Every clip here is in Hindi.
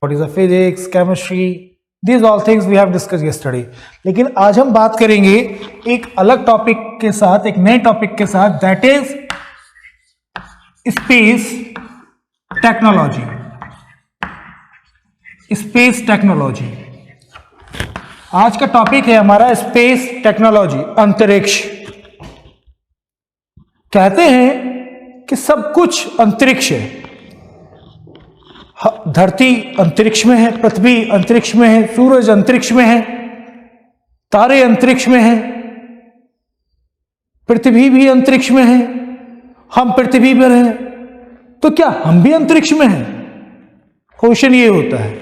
what is the physics, chemistry, these all things we have discussed yesterday. लेकिन आज हम बात करेंगे एक अलग टॉपिक के साथ, एक नए टॉपिक के साथ, that is space technology. Space technology आज का टॉपिक है हमारा, स्पेस टेक्नोलॉजी, अंतरिक्ष. कहते हैं कि सब कुछ अंतरिक्ष है. धरती अंतरिक्ष में है, पृथ्वी अंतरिक्ष में है, सूरज अंतरिक्ष में है, तारे अंतरिक्ष में है, पृथ्वी भी अंतरिक्ष में है, हम पृथ्वी पर हैं. तो क्या हम भी अंतरिक्ष में हैं? क्वेश्चन ये होता है,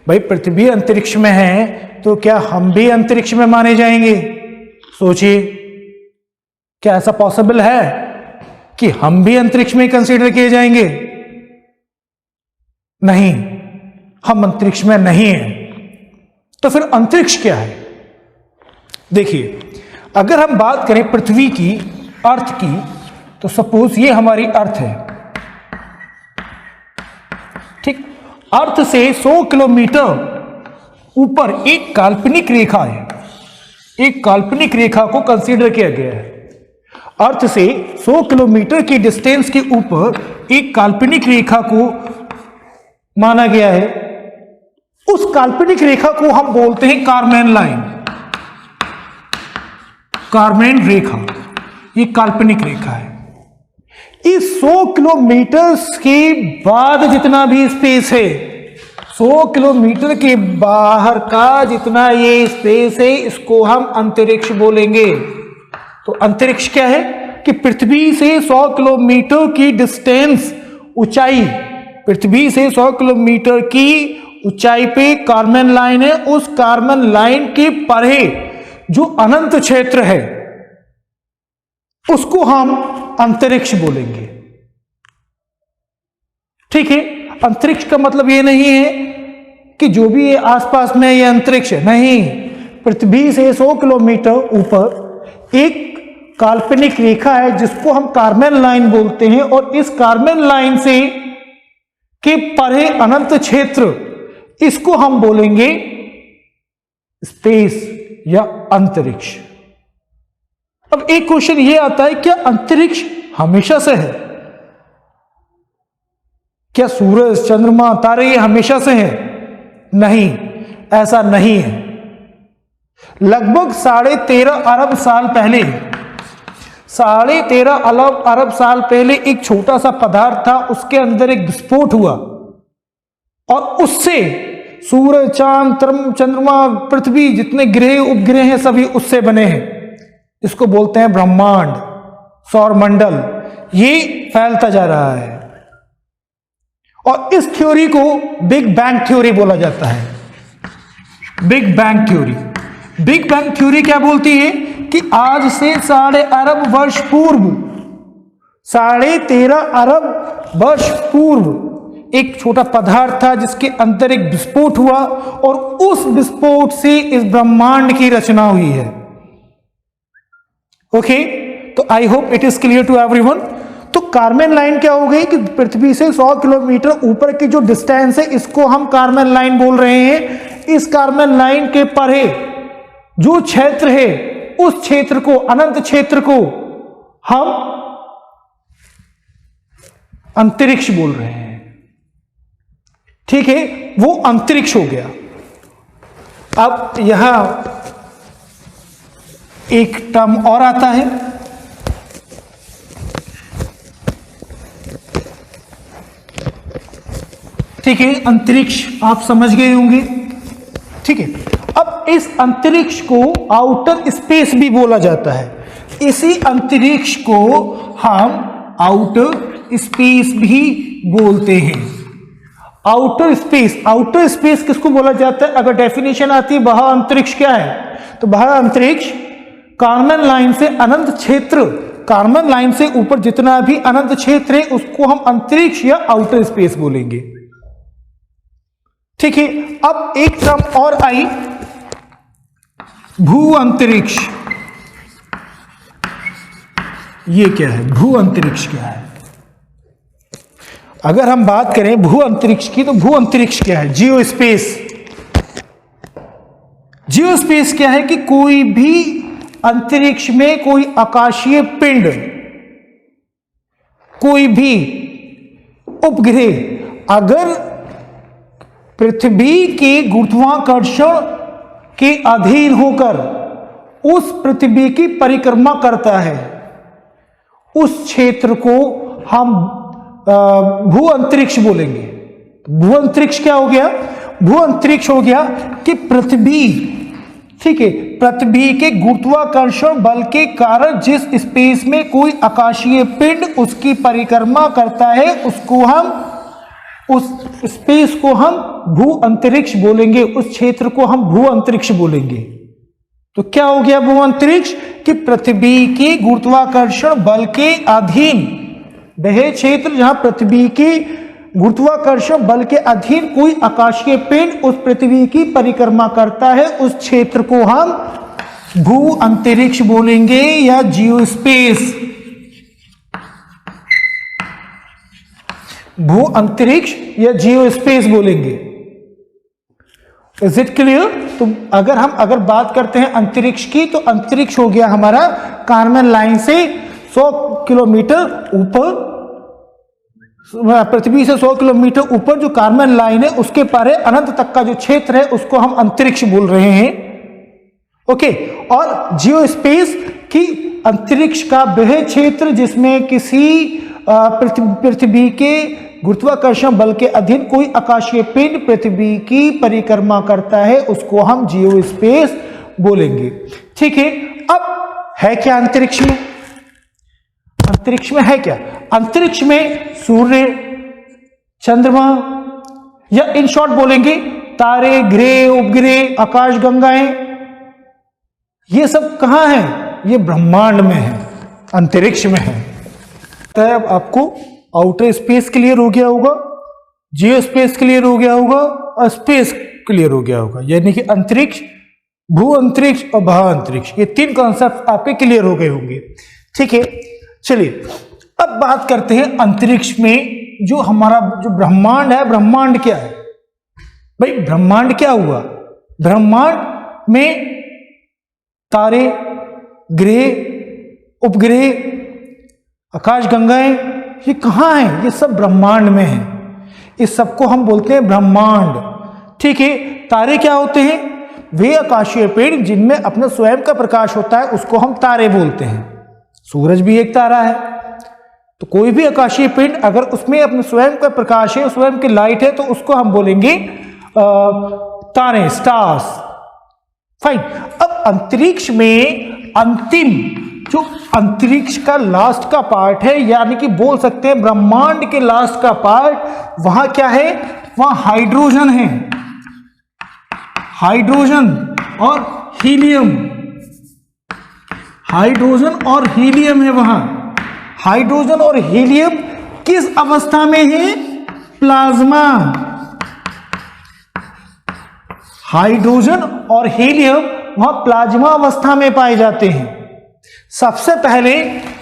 भाई पृथ्वी अंतरिक्ष में है तो क्या हम भी अंतरिक्ष में माने जाएंगे? सोचिए, क्या ऐसा पॉसिबल है कि हम भी अंतरिक्ष में कंसीडर किए जाएंगे? नहीं, हम अंतरिक्ष में नहीं हैं. तो फिर अंतरिक्ष क्या है? देखिए, अगर हम बात करें पृथ्वी की, अर्थ की, तो सपोज ये हमारी अर्थ है, ठीक. अर्थ से 100 किलोमीटर ऊपर एक काल्पनिक रेखा है. एक काल्पनिक रेखा को कंसीडर किया गया है. अर्थ से 100 किलोमीटर की डिस्टेंस के ऊपर एक काल्पनिक रेखा को माना गया है. उस काल्पनिक रेखा को हम बोलते हैं कारमेन लाइन. कारमेन रेखा ये काल्पनिक रेखा है. इस 100 किलोमीटर के बाद जितना भी स्पेस है, 100 किलोमीटर के बाहर का जितना ये स्पेस है, इसको हम अंतरिक्ष बोलेंगे. तो अंतरिक्ष क्या है कि पृथ्वी से 100 किलोमीटर की डिस्टेंस, ऊंचाई, पृथ्वी से 100 किलोमीटर की ऊंचाई पे कारमेन लाइन है. उस कारमेन लाइन के परे जो अनंत क्षेत्र है उसको हम अंतरिक्ष बोलेंगे. ठीक है. अंतरिक्ष का मतलब ये नहीं है कि जो भी ये आसपास में ये अंतरिक्ष है, नहीं. पृथ्वी से 100 किलोमीटर ऊपर एक काल्पनिक रेखा है जिसको हम कारमेन लाइन बोलते हैं, और इस कारमेन लाइन से के परे अनंत क्षेत्र, इसको हम बोलेंगे स्पेस या अंतरिक्ष. अब एक क्वेश्चन ये आता है, क्या अंतरिक्ष हमेशा से है? क्या सूरज, चंद्रमा, तारे ये हमेशा से हैं? नहीं, ऐसा नहीं है. लगभग 13.5 अरब साल पहले, 13.5 अरब साल पहले एक छोटा सा पदार्थ था, उसके अंदर एक विस्फोट हुआ और उससे सूरज, चांद, चंद्रमा, पृथ्वी, जितने ग्रह उपग्रह हैं सभी उससे बने हैं. इसको बोलते हैं ब्रह्मांड, सौरमंडल. ये फैलता जा रहा है और इस थ्योरी को बिग बैंग थ्योरी बोला जाता है. Big bang theory. Big bang theory क्या बोलती है कि आज से 13.5 अरब वर्ष पूर्व, 13.5 अरब वर्ष पूर्व एक छोटा पदार्थ था जिसके अंदर एक विस्फोट हुआ और उस विस्फोट से इस ब्रह्मांड की रचना हुई है. ओके, तो I hope it is clear to everyone. तो कारमेन लाइन क्या हो गई कि पृथ्वी से 100 किलोमीटर ऊपर की जो डिस्टेंस है, इसको हम कारमेन लाइन बोल रहे हैं. इस कारमेन लाइन के परे जो क्षेत्र है, उस क्षेत्र को, अनंत क्षेत्र को हम अंतरिक्ष बोल रहे हैं. ठीक है, वो अंतरिक्ष हो गया. अब यहां एक टर्म और आता है, ठीक है, अंतरिक्ष. आप समझ गए होंगे. ठीक है. अब इस अंतरिक्ष को आउटर स्पेस भी बोला जाता है. इसी अंतरिक्ष को हम आउटर स्पेस भी बोलते हैं. Outer space. आउटर स्पेस किसको बोला जाता है? अगर डेफिनेशन आती है बाह्य अंतरिक्ष क्या है, तो बाह्य अंतरिक्ष कारमेन लाइन से अनंत क्षेत्र, कारमेन लाइन से ऊपर जितना भी अनंत क्षेत्र है उसको हम अंतरिक्ष या आउटर स्पेस बोलेंगे. ठीक है. अब एक टर्म और आई, भू अंतरिक्ष. ये क्या है? भू अंतरिक्ष क्या है? अगर हम बात करें भू अंतरिक्ष की, तो भू अंतरिक्ष क्या है? जियो स्पेस। जियो स्पेस क्या है कि कोई भी अंतरिक्ष में कोई आकाशीय पिंड, कोई भी उपग्रह अगर पृथ्वी के गुरुत्वाकर्षण के अधीन होकर उस पृथ्वी की परिक्रमा करता है, उस क्षेत्र को हम भू अंतरिक्ष बोलेंगे। भू अंतरिक्ष क्या हो गया? भू अंतरिक्ष हो गया कि पृथ्वी, ठीक है, पृथ्वी के गुरुत्वाकर्षण बल के कारण जिस स्पेस में कोई आकाशीय पिंड उसकी परिक्रमा करता है, उसको हम, उस स्पेस को हम भू अंतरिक्ष बोलेंगे, उस क्षेत्र को हम भू अंतरिक्ष बोलेंगे। तो क्या हो गया भू अंतरिक्ष? कि पृथ्वी के गुरुत्वाकर्षण बल के अधीन वह क्षेत्र जहां पृथ्वी के गुरुत्वाकर्षण बल के अधीन कोई आकाशीय पिंड उस पृथ्वी की परिक्रमा करता है, उस क्षेत्र को हम भू अंतरिक्ष बोलेंगे या जियो स्पेस। भू अंतरिक्ष या जियो स्पेस बोलेंगे। Is it clear? तो अगर बात करते हैं अंतरिक्ष की, तो अंतरिक्ष हो गया हमारा कार्मेन लाइन से 100 किलोमीटर ऊपर, पृथ्वी से 100 किलोमीटर ऊपर जो कार्मेन लाइन है उसके परे अनंत तक का जो क्षेत्र है उसको हम अंतरिक्ष बोल रहे हैं। ओके। और जियो स्पेस की अंतरिक्ष का वह क्षेत्र जिसमें किसी पृथ्वी के गुरुत्वाकर्षण बल के अधीन कोई आकाशीय पिंड पृथ्वी की परिक्रमा करता है, उसको हम जियो स्पेस बोलेंगे। ठीक है। अब है क्या अंतरिक्ष में? अंतरिक्ष में है क्या? अंतरिक्ष में सूर्य, चंद्रमा, या इन शॉर्ट बोलेंगे तारे, ग्रह, उपग्रह, आकाशगंगाएं, ये सब कहां है? ये ब्रह्मांड में है, अंतरिक्ष में है। तब आपको आउटर स्पेस क्लियर हो गया होगा, जियो स्पेस क्लियर हो गया होगा और स्पेस क्लियर हो गया होगा, यानी कि अंतरिक्ष, भू अंतरिक्ष और भा अंतरिक्ष, ये तीन कॉन्सेप्ट आपके क्लियर हो गए होंगे। ठीक है। चलिए अब बात करते हैं अंतरिक्ष में जो हमारा जो ब्रह्मांड है, ब्रह्मांड क्या है भाई? ब्रह्मांड क्या हुआ? ब्रह्मांड में तारे, ग्रह, उपग्रह, आकाशगंगाएं, ये कहां है? ये सब ब्रह्मांड में है। इस सबको हम बोलते हैं ब्रह्मांड। ठीक है। तारे क्या होते हैं? वे आकाशीय पिंड जिनमें अपना स्वयं का प्रकाश होता है, उसको हम तारे बोलते हैं। सूरज भी एक तारा है। तो कोई भी आकाशीय पिंड अगर उसमें अपने स्वयं का प्रकाश है, स्वयं की लाइट है, तो उसको हम बोलेंगे तारे, स्टार्स। फाइन। अब अंतरिक्ष में अंतिम जो अंतरिक्ष का लास्ट का पार्ट है, यानी कि बोल सकते हैं ब्रह्मांड के लास्ट का पार्ट, वहां क्या है? वहां हाइड्रोजन है, हाइड्रोजन और हीलियम। हाइड्रोजन और हीलियम है वहां। हाइड्रोजन और हीलियम किस अवस्था में है? प्लाज्मा। हाइड्रोजन और हीलियम वहां प्लाज्मा अवस्था में पाए जाते हैं। सबसे पहले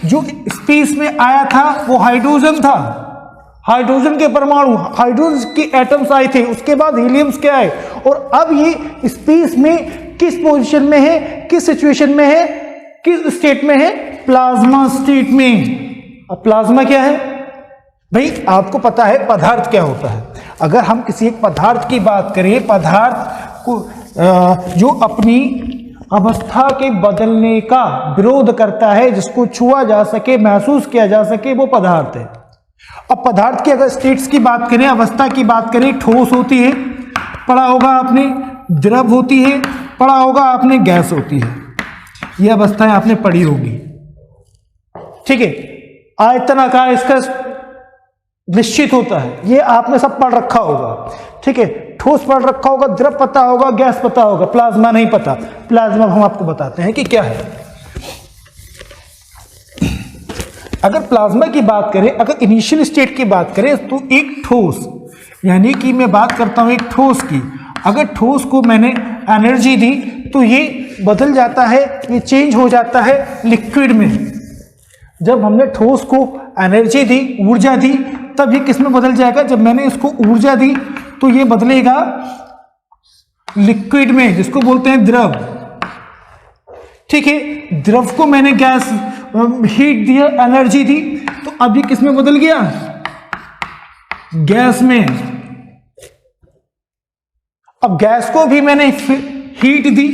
जो स्पेस में आया था वो हाइड्रोजन था, हाइड्रोजन के परमाणु, हाइड्रोजन के एटम्स आए थे, उसके बाद हीलियम्स के आए, और अब ये स्पेस में किस पोजीशन में है, किस सिचुएशन में है, किस स्टेट में है? प्लाज्मा स्टेट में। अब प्लाज्मा क्या है भाई? आपको पता है पदार्थ क्या होता है। अगर हम किसी एक पदार्थ की बात करें, पदार्थ को जो अपनी अवस्था के बदलने का विरोध करता है, जिसको छुआ जा सके, महसूस किया जा सके, वो पदार्थ है। अब पदार्थ की अगर स्टेट्स की बात करें, अवस्था की बात करें, ठोस होती है, पढ़ा होगा आपने, द्रव होती है, पढ़ा होगा आपने, गैस होती है। ये अवस्थाएं आपने पढ़ी होगी। ठीक है। आयतन आकार इसका निश्चित होता है, ये आपने सब पढ़ रखा होगा। ठीक है। ठोस पढ़ रखा होगा, द्रव पता होगा, गैस पता होगा, प्लाज्मा नहीं पता। प्लाज्मा हम आपको बताते हैं कि क्या है। अगर प्लाज्मा की बात करें, अगर इनिशियल स्टेट की बात करें, तो एक ठोस, यानी कि मैं बात करता हूं एक ठोस की, अगर ठोस को मैंने एनर्जी दी तो ये बदल जाता है, ये चेंज हो जाता है लिक्विड में। जब हमने ठोस को एनर्जी दी, ऊर्जा दी, तब ये किस में बदल जाएगा? जब मैंने इसको ऊर्जा दी तो ये बदलेगा लिक्विड में, जिसको बोलते हैं द्रव। ठीक है, द्रव को मैंने गैस हीट दिया, एनर्जी दी, तो अब ये किस में बदल गया? गैस में। अब गैस को भी मैंने हीट दी,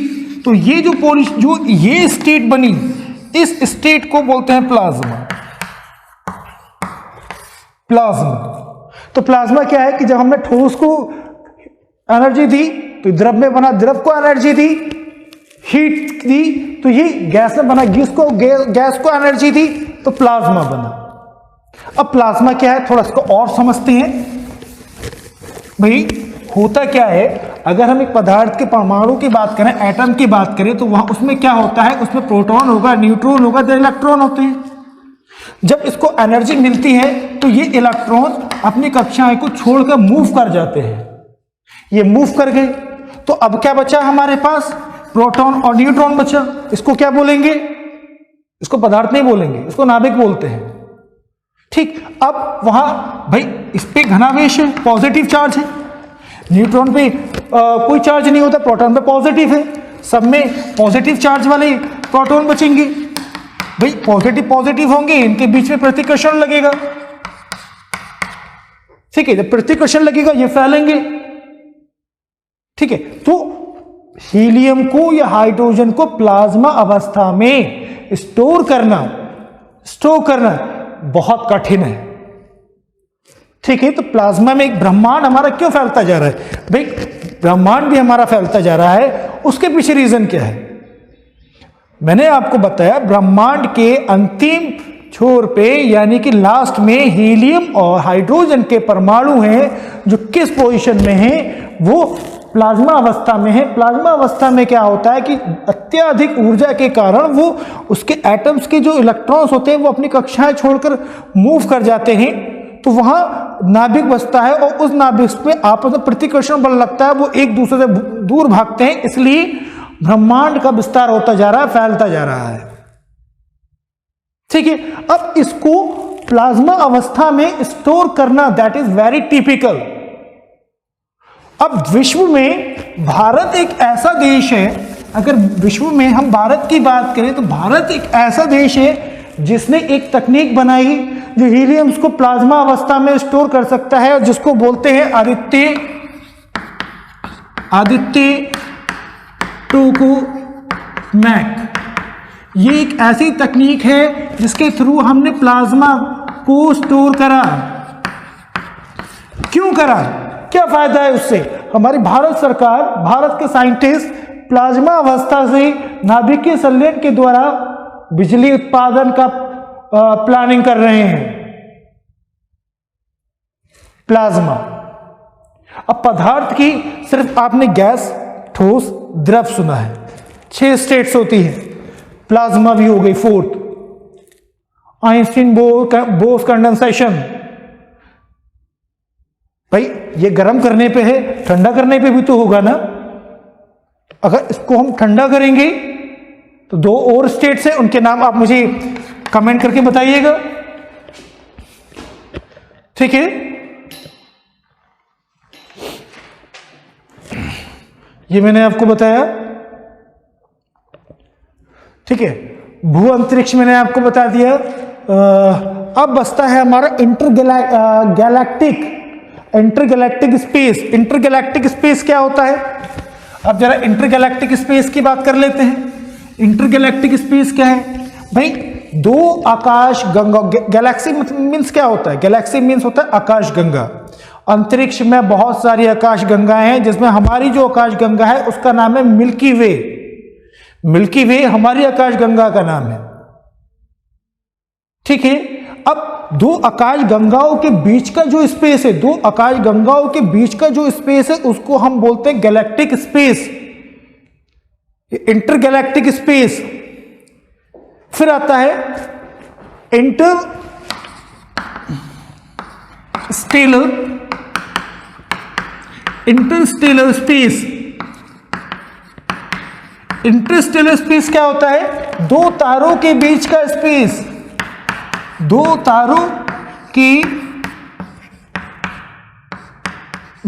तो ये जो ये स्टेट बनी, इस स्टेट को बोलते हैं प्लाज्मा। प्लाज्मा, तो प्लाज्मा क्या है कि जब हमने ठोस को एनर्जी दी तो द्रव में बना, द्रव को एनर्जी दी, हीट दी, तो ये गैस में बना, गैस को एनर्जी दी तो प्लाज्मा बना। अब प्लाज्मा क्या है, थोड़ा इसको और समझते हैं। भाई होता क्या है, अगर हम एक पदार्थ के परमाणु की बात करें, एटम की बात करें, तो वहां उसमें क्या होता है? उसमें प्रोटॉन होगा, न्यूट्रॉन होगा, तो इलेक्ट्रॉन होते हैं। जब इसको एनर्जी मिलती है तो ये इलेक्ट्रॉन अपनी कक्षाएं को छोड़कर मूव कर जाते हैं। ये मूव कर गए, तो अब क्या बचा हमारे पास? प्रोटॉन और न्यूट्रॉन बचा। इसको क्या बोलेंगे? इसको पदार्थ नहीं बोलेंगे, इसको नाभिक बोलते हैं। ठीक, अब वहां भाई इस पे घनावेश है, पॉजिटिव चार्ज है, न्यूट्रॉन पे कोई चार्ज नहीं होता, प्रोटॉन पे पॉजिटिव है, सब में पॉजिटिव चार्ज वाले प्रोटॉन बचेंगे। भाई पॉजिटिव पॉजिटिव होंगे, इनके बीच में प्रतिकर्षण लगेगा। ठीक है, जब प्रतिकर्षण लगेगा ये फैलेंगे। ठीक है, तो हीलियम को या हाइड्रोजन को प्लाज्मा अवस्था में स्टोर करना बहुत कठिन है। ठीक है, तो प्लाज्मा में एक ब्रह्मांड हमारा क्यों फैलता जा रहा है? भाई ब्रह्मांड भी हमारा फैलता जा रहा है, उसके पीछे रीजन क्या है? मैंने आपको बताया, ब्रह्मांड के अंतिम छोर पे यानी कि लास्ट में हीलियम और हाइड्रोजन के परमाणु हैं जो किस पोजीशन में हैं? वो प्लाज्मा अवस्था में है। प्लाज्मा अवस्था में क्या होता है कि अत्यधिक ऊर्जा के कारण वो उसके एटम्स के जो इलेक्ट्रॉन्स होते हैं वो अपनी कक्षाएं छोड़कर मूव कर जाते हैं, तो वहां नाभिक बचता है और उस नाभिक में आपस में प्रतिकर्षण बल लगता है, वो एक दूसरे से दूर भागते हैं, इसलिए ब्रह्मांड का विस्तार होता जा रहा है, फैलता जा रहा है। ठीक है, अब इसको प्लाज्मा अवस्था में स्टोर करना, दैट इज वेरी टिपिकल। अब विश्व में भारत एक ऐसा देश है, अगर विश्व में हम भारत की बात करें तो भारत एक ऐसा देश है जिसने एक तकनीक बनाई जो हीलियम्स को प्लाज्मा अवस्था में स्टोर कर सकता है, और जिसको बोलते हैं आदित्य टोकामेक। ये एक ऐसी तकनीक है जिसके थ्रू हमने प्लाज्मा को स्टोर करा। क्यों करा? क्या फायदा है उससे? हमारी भारत सरकार, भारत के साइंटिस्ट प्लाज्मा अवस्था से नाभिकीय संलयन के द्वारा बिजली उत्पादन का प्लानिंग कर रहे हैं। प्लाज्मा, अब पदार्थ की सिर्फ आपने गैस, ठोस, द्रव सुना है, 6 स्टेट्स होती है, प्लाज्मा भी हो गई 4th, आइंस्टीन बोस कंडेंसेशन। भाई ये गर्म करने पे है, ठंडा करने पे भी तो होगा ना। अगर इसको हम ठंडा करेंगे तो 2 और स्टेट्स हैं, उनके नाम आप मुझे कमेंट करके बताइएगा। ठीक है, ये मैंने आपको बताया। ठीक है, भू अंतरिक्ष मैंने आपको बता दिया। अब बचता है हमारा इंटरगैलेक्टिक स्पेस। इंटरगैलेक्टिक स्पेस क्या होता है? अब जरा इंटरगैलेक्टिक स्पेस की बात कर लेते हैं। इंटरगैलेक्टिक स्पेस क्या है? भाई 2 आकाश गंगा, गैलेक्सी मीन्स क्या होता है? गैलेक्सी मीन्स होता है आकाश गंगा। अंतरिक्ष में बहुत सारी आकाश गंगाएं हैं, जिसमें हमारी जो आकाश गंगा है उसका नाम है मिल्की वे। मिल्की वे हमारी आकाश गंगा का नाम है। ठीक है, अब 2 आकाश गंगाओं के बीच का जो स्पेस है, 2 आकाश गंगाओं के बीच का जो स्पेस है उसको हम बोलते हैं गैलेक्टिक स्पेस, इंटरगैलेक्टिक स्पेस। फिर आता है इंटरस्टेलर स्पेस। इंटरस्टेलर स्पेस क्या होता है? 2 तारों के बीच का स्पेस, 2 तारों के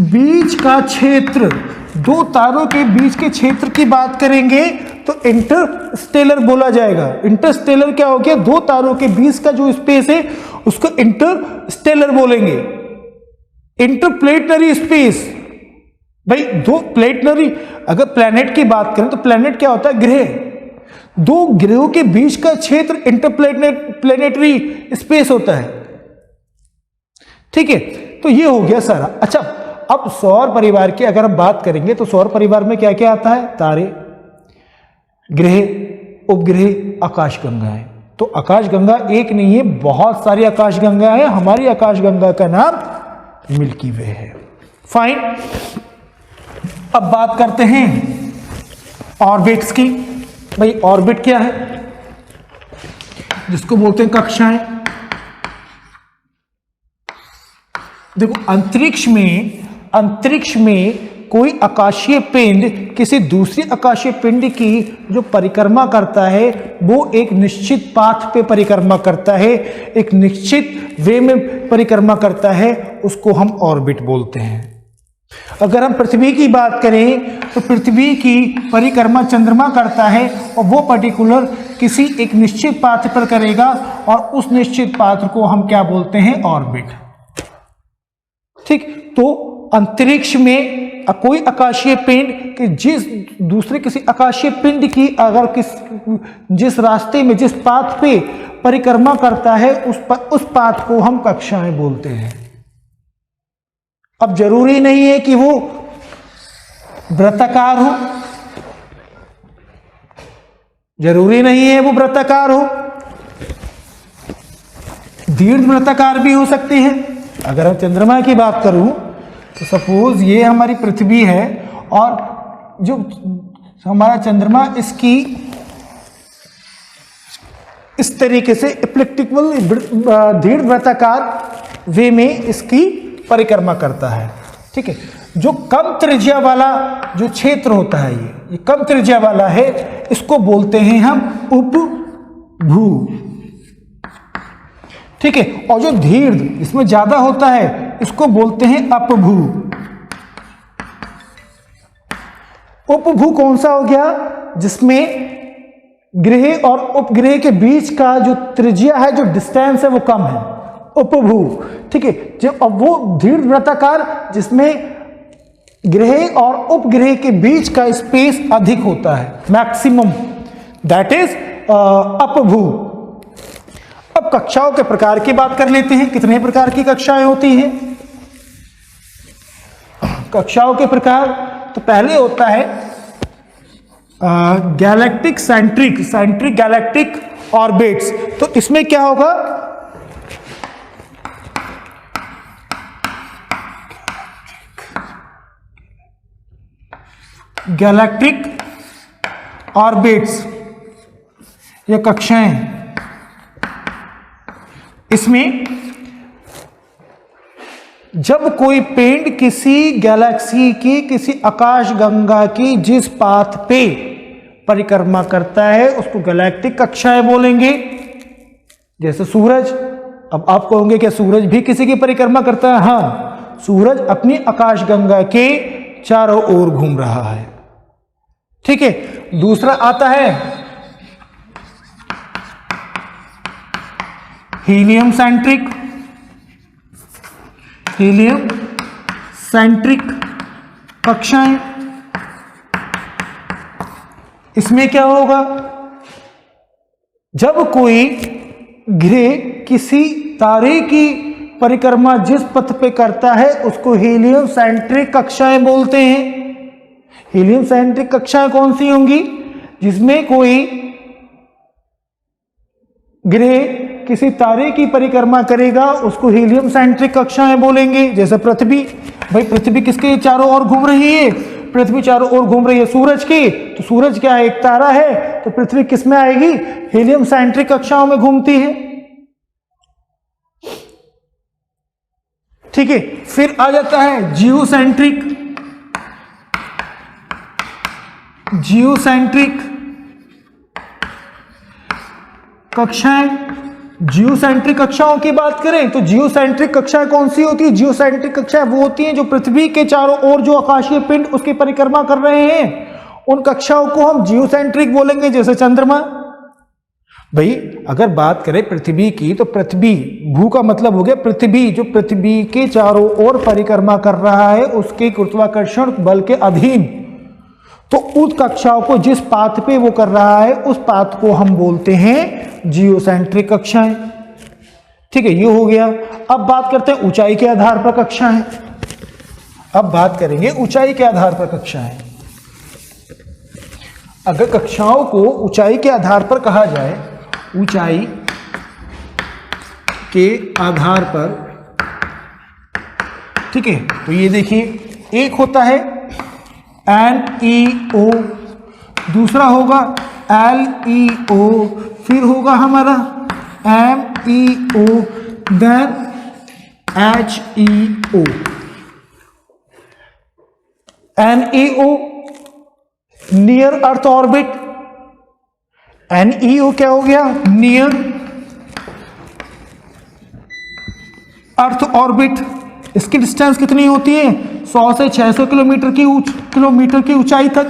बीच का क्षेत्र, दो तारों के बीच के क्षेत्र की बात करेंगे तो इंटरस्टेलर बोला जाएगा। इंटरस्टेलर क्या हो गया? दो तारों के बीच का जो स्पेस है उसको इंटरस्टेलर बोलेंगे। इंटरप्लेनेटरी स्पेस, भाई दो प्लेनेटरी, अगर प्लैनेट की बात करें तो प्लैनेट क्या होता है? ग्रह। दो ग्रहों के बीच का क्षेत्र इंटरप्लेनेटरी स्पेस होता है। ठीक है, तो ये हो गया सारा। अच्छा, अब सौर परिवार की अगर हम बात करेंगे तो सौर परिवार में क्या क्या आता है? तारे, ग्रह, उपग्रह, आकाशगंगाएं। तो आकाशगंगा एक नहीं है, बहुत सारी आकाशगंगा है। हमारी आकाशगंगा का नाम मिल्की वे है। फाइन। अब बात करते हैं ऑर्बिट्स की। भाई ऑर्बिट क्या है? जिसको बोलते हैं कक्षाएं। देखो अंतरिक्ष में कोई आकाशीय पिंड किसी दूसरी आकाशीय पिंड की जो परिक्रमा करता है वो एक निश्चित पाथ पे परिक्रमा करता है, एक निश्चित वे में परिक्रमा करता है, उसको हम ऑर्बिट बोलते हैं। अगर हम पृथ्वी की बात करें तो पृथ्वी की परिक्रमा चंद्रमा करता है और वो पर्टिकुलर किसी एक निश्चित पाथ पर करेगा और उस निश्चित पाथ को हम क्या बोलते हैं? ऑर्बिट। ठीक, तो अंतरिक्ष में कोई आकाशीय पिंड कि जिस दूसरे किसी आकाशीय पिंड की अगर जिस रास्ते में, जिस पाथ पे परिक्रमा करता है उस पाथ को हम कक्षाएं बोलते हैं। अब जरूरी नहीं है कि वो वृत्ताकार हो, जरूरी नहीं है वो वृत्ताकार हो, दीर्घवृत्ताकार भी हो सकती है। अगर हम चंद्रमा की बात करूं तो सपोज ये हमारी पृथ्वी है और जो हमारा चंद्रमा इसकी इस तरीके से इप्लिप्टिकल दीर्घवृत्ताकार वे में इसकी परिक्रमा करता है। ठीक है, जो कम त्रिज्या वाला जो क्षेत्र होता है ये कम त्रिज्या वाला है, इसको बोलते हैं हम उपभू। ठीक है, और जो दीर्घ इसमें ज्यादा होता है इसको बोलते हैं अपभू। उपभू कौन सा हो गया? जिसमें ग्रह और उपग्रह के बीच का जो त्रिज्या है, जो डिस्टेंस है वो कम है, उपभू। ठीक है, जब अब वो दीर्घवृत्ताकार जिसमें ग्रह और उपग्रह के बीच का स्पेस अधिक होता है, मैक्सिमम, दैट इज अपभू। अब कक्षाओं के प्रकार की बात कर लेते हैं। कितने प्रकार की कक्षाएं होती हैं? कक्षाओं के प्रकार तो पहले होता है गैलेक्टिक सेंट्रिक गैलेक्टिक ऑर्बिट्स। तो इसमें क्या होगा? गैलेक्टिक ऑर्बिट्स, ये कक्षाएं। इसमें जब कोई पिंड किसी गैलेक्सी की, किसी आकाशगंगा की जिस पाथ पे परिक्रमा करता है उसको गैलेक्टिक कक्षाएं बोलेंगे। जैसे सूरज। अब आप कहोगे क्या सूरज भी किसी की परिक्रमा करता है? हाँ, सूरज अपनी आकाशगंगा के चारों ओर घूम रहा है। ठीक है, दूसरा आता है हीलियम सेंट्रिक कक्षाएं। इसमें क्या होगा? जब कोई ग्रह किसी तारे की परिक्रमा जिस पथ पे करता है उसको हीलियम सेंट्रिक कक्षाएं बोलते हैं। हीलियम सेंट्रिक कक्षाएं कौन सी होंगी? जिसमें कोई ग्रह किसी तारे की परिक्रमा करेगा उसको हीलियम सेंट्रिक कक्षाएं बोलेंगे। जैसे पृथ्वी। भाई पृथ्वी किसके चारों ओर घूम रही है? पृथ्वी चारों ओर घूम रही है सूरज की। तो सूरज क्या है? एक तारा है। तो पृथ्वी किस में आएगी? हीलियम सेंट्रिक कक्षाओं में घूमती है। ठीक है, फिर आ जाता है जियोसेंट्रिक कक्षाएं। जियोसेंट्रिक कक्षाओं की बात करें तो जियोसेंट्रिक कक्षाएं कौन सी होती है? जियोसेंट्रिक कक्षाएं वो होती हैं जो पृथ्वी के चारों ओर जो आकाशीय पिंड उसकी परिक्रमा कर रहे हैं, उन कक्षाओं को हम जियोसेंट्रिक बोलेंगे। जैसे चंद्रमा। भाई अगर बात करें पृथ्वी की तो पृथ्वी, भू का मतलब हो गया पृथ्वी, जो पृथ्वी के चारों ओर परिक्रमा कर रहा है उसके गुरुत्वाकर्षण बल के अधीन, तो उस कक्षाओं को जिस पाथ पे वो कर रहा है उस पाथ को हम बोलते हैं जियोसेंट्रिक कक्षाएं। ठीक है, ये हो गया। अब बात करते हैं ऊंचाई के आधार पर कक्षाएं। अब बात करेंगे ऊंचाई के आधार पर कक्षाएं। अगर कक्षाओं को ऊंचाई के आधार पर कहा जाए, ऊंचाई के आधार पर, ठीक है, तो ये देखिए एक होता है NEO, दूसरा होगा LEO, फिर होगा हमारा MEO, then HEO। NEO near earth orbit, NEO क्या हो गया? Near earth orbit. इसकी डिस्टेंस कितनी होती है? 100 से 600 किलोमीटर की ऊंचाई तक।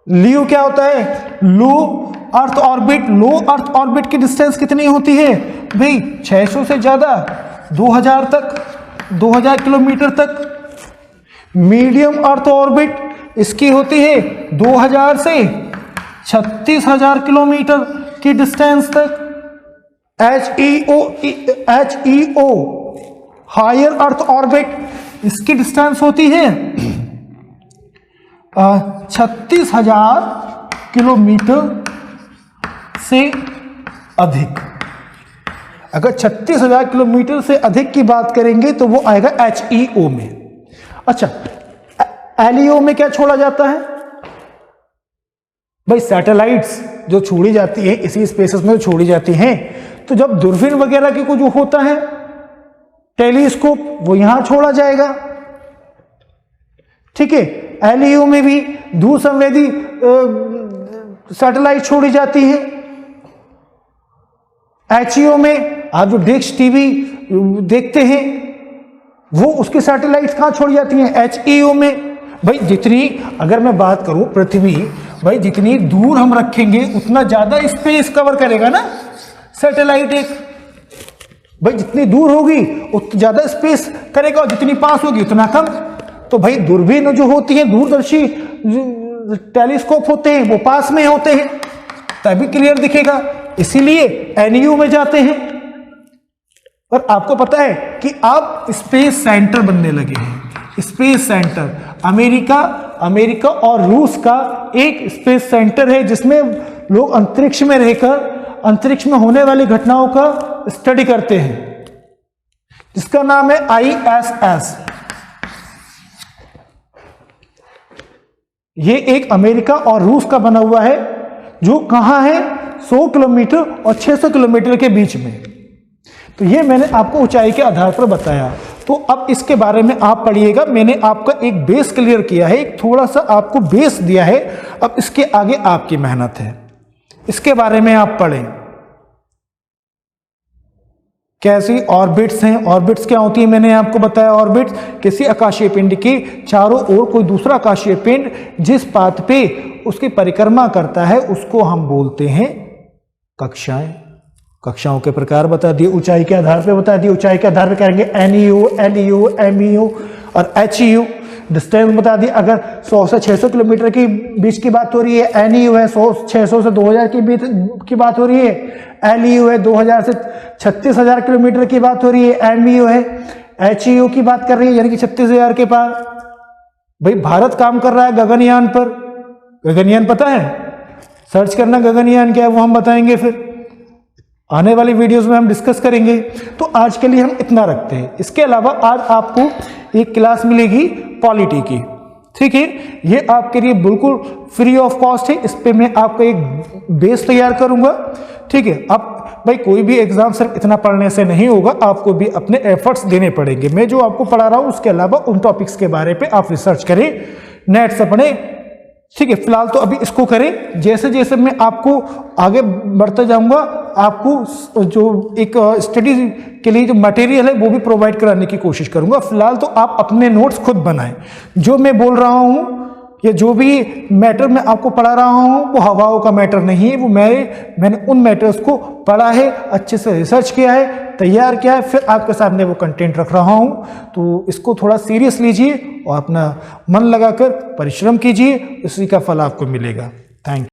लियो क्या होता है? लो अर्थ ऑर्बिट। लो अर्थ ऑर्बिट की डिस्टेंस कितनी होती है भाई? 600 से ज्यादा 2000 तक, 2000 किलोमीटर तक। मीडियम अर्थ ऑर्बिट इसकी होती है 2000 से 36,000 किलोमीटर की डिस्टेंस तक। HEO हायर अर्थ ऑर्बिट, इसकी डिस्टेंस होती है 36,000 किलोमीटर से अधिक। अगर 36,000 किलोमीटर से अधिक की बात करेंगे तो वो आएगा HEO में। अच्छा, LEO में क्या छोड़ा जाता है भाई? सैटेलाइट्स जो छोड़ी जाती है इसी स्पेसेस में छोड़ी जाती हैं, तो जब दूरबीन वगैरह की कुछ होता है, टेलीस्कोप, वो यहां छोड़ा जाएगा। ठीक है, LEO में भी दूर संवेदी सैटेलाइट छोड़ी जाती है। HEO में आप जो डिश टीवी देखते हैं वो उसकी सैटेलाइट्स कहां छोड़ी जाती हैं? HEO में। भाई जितनी, अगर मैं बात करूं पृथ्वी, भाई जितनी दूर हम रखेंगे उतना ज्यादा स्पेस कवर करेगा ना सैटेलाइट एक। भाई जितनी दूर होगी उतना ज्यादा स्पेस करेगा और जितनी पास होगी उतना कम। तो भाई दूरबीन जो होती है, दूरदर्शी टेलीस्कोप होते हैं, वो पास में होते हैं तभी क्लियर दिखेगा, इसीलिए NEO में जाते हैं। और आपको पता है कि अब स्पेस सेंटर बनने लगे हैं। स्पेस सेंटर, अमेरिका और रूस का एक स्पेस सेंटर है जिसमें लोग अंतरिक्ष में रहकर अंतरिक्ष में होने वाली घटनाओं का स्टडी करते हैं, जिसका नाम है ISS। ये एक अमेरिका और रूस का बना हुआ है, जो कहां है? 100 किलोमीटर और 600 किलोमीटर के बीच में। तो ये मैंने आपको ऊंचाई के आधार पर बताया। तो अब इसके बारे में आप पढ़िएगा। मैंने आपका एक बेस क्लियर किया है, एक थोड़ा सा आपको बेस दिया है। अब इसके आगे आपकी मेहनत है, इसके बारे में आप पढ़ें। कैसी ऑर्बिट्स हैं? ऑर्बिट्स क्या होती है मैंने आपको बताया। ऑर्बिट्स किसी आकाशीय पिंड के चारों ओर कोई दूसरा आकाशीय पिंड जिस पाथ पे उसकी परिक्रमा करता है उसको हम बोलते हैं कक्षाएं। कक्षाओं के प्रकार बता दिए, ऊंचाई के आधार पे बता दिए। ऊंचाई के आधार पे करेंगे NEO, LEO, MEO और HEO। डिस्टेंस बता दिए, अगर 100 से 600 किलोमीटर के बीच की बात हो रही है NEO है, 600 से 2000 के बीच की बात हो रही है LEO है, 2000 से 36,000 किलोमीटर की बात हो रही है MEO है। HEO की बात कर रही है यानी कि 36,000 के पार। भाई भारत काम कर रहा है गगनयान पर। गगनयान पता है? सर्च करना गगनयान क्या है, वो हम बताएंगे, फिर आने वाली वीडियोस में हम डिस्कस करेंगे। तो आज के लिए हम इतना रखते हैं। इसके अलावा आज आपको एक क्लास मिलेगी पॉलिटी की, ठीक है? ये आपके लिए बिल्कुल फ्री ऑफ कॉस्ट है। इस पे मैं आपका एक बेस तैयार करूंगा, ठीक है? अब भाई कोई भी एग्जाम सिर्फ इतना पढ़ने से नहीं होगा, आपको भी अपने एफर्ट्स देने पड़ेंगे। मैं जो आपको पढ़ा रहा हूं उसके अलावा उन टॉपिक्स के बारे पे आप रिसर्च करें, नेट से पढ़ें, ठीक है, फिलहाल तो अभी इसको करें। जैसे जैसे मैं आपको आगे बढ़ता जाऊंगा, आपको जो एक स्टडी के लिए जो मटेरियल है वो भी प्रोवाइड कराने की कोशिश करूंगा। फिलहाल तो आप अपने नोट्स खुद बनाएं। जो मैं बोल रहा हूं या जो भी मैटर मैं आपको पढ़ा रहा हूं वो हवाओं का मैटर नहीं है, वो मैंने उन मैटर्स को पढ़ा है, अच्छे से रिसर्च किया है, तैयार किया है, फिर आपके सामने वो कंटेंट रख रहा हूं। तो इसको थोड़ा सीरियस लीजिए और अपना मन लगाकर परिश्रम कीजिए, उसी का फल आपको मिलेगा। Thank you.